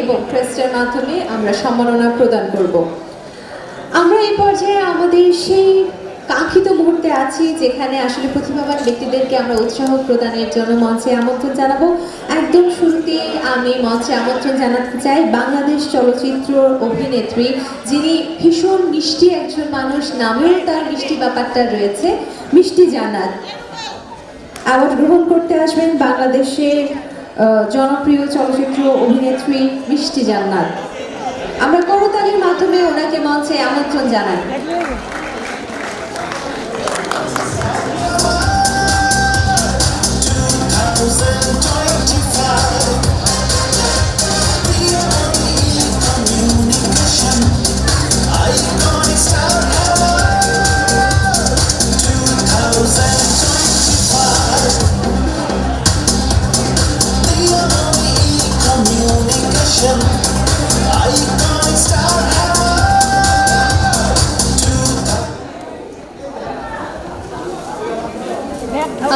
এবং ক্রেস্টের মাধ্যমে আমরা সম্মাননা প্রদান করব। আমরা এই পর্যায়ে আমাদের সেই কাঙ্ক্ষিত মুহূর্তে আছি যেখানে আসলে প্রতিভাবান ব্যক্তিদেরকে আমরা উৎসাহ প্রদানের জন্য মঞ্চে আমন্ত্রণ জানাবো। একদম শুরুতেই আমি মঞ্চে আমন্ত্রণ জানাতে চাই বাংলাদেশ চলচ্চিত্র অভিনেত্রী, যিনি ভীষণ মিষ্টি একজন মানুষ, নামেও তার মিষ্টি ব্যাপারটা রয়েছে, মিষ্টি জান্নাত। অ্যাওয়ার্ড গ্রহণ করতে আসবেন বাংলাদেশের জনপ্রিয় চলচ্চিত্র অভিনেত্রী মিষ্টি জান্নাত। আমরা করতালির মাধ্যমে ওনাকে মঞ্চে আমন্ত্রণ জানাই।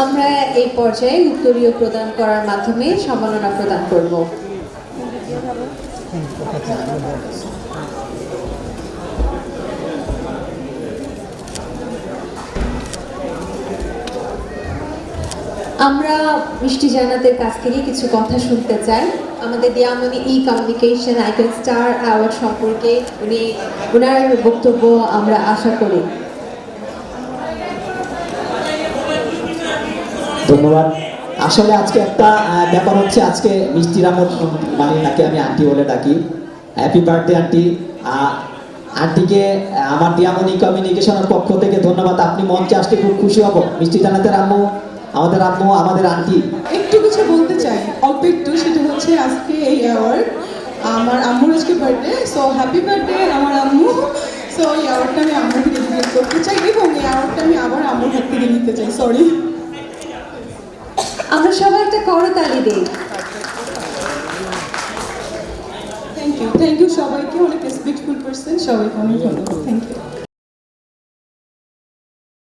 আমরা এই পর্যায়ে উত্তরীয় প্রদান করার মাধ্যমে সম্মাননা প্রদান করব। আমরা মিষ্টি জান্নাতের কাছ থেকে কিছু কথা শুনতে চাই আমাদের দিয়ামণি কমিউনিকেশন আইকন স্টার অ্যাওয়ার্ড সম্পর্কে ওনার বক্তব্য আমরা আশা করি। ধন্যবাদ। আসলে আজকে একটা ব্যাপার হচ্ছে, আজকে মিষ্টি রামত মানে নাকি আমি আন্টি বলে ডাকি। Happy birthday aunty. আন্টিকে আমার দিয়ামণি কমিউনিকেশনের পক্ষ থেকে ধন্যবাদ। আপনি মঞ্চে আসতে খুব খুশি হব। মিষ্টি জান্নাতের আম্মু, আমাদের আন্টি। একটু কিছু বলতে চাই, অল্প একটু। সেটা হচ্ছে আজকে এই অ্যাওয়ার্ড আমার আম্মুর আজকে বার্থডে, সো হ্যাপি বার্থডে আমার আম্মু। সো এই অ্যাওয়ার্ডটা আমি আম্মুকে ডেডিকেট করতে চাই এবং এই অ্যাওয়ার্ডটা আমি আবার আম্মুর হাত থেকে নিতে চাই। সরি। আমরা সবাই একটা করতালি দিই। থ্যাংক ইউ সবাইকে, অনেক রেসপেক্টফুল পারসন সবাইকে অনেক ধন্যবাদ। Thank you.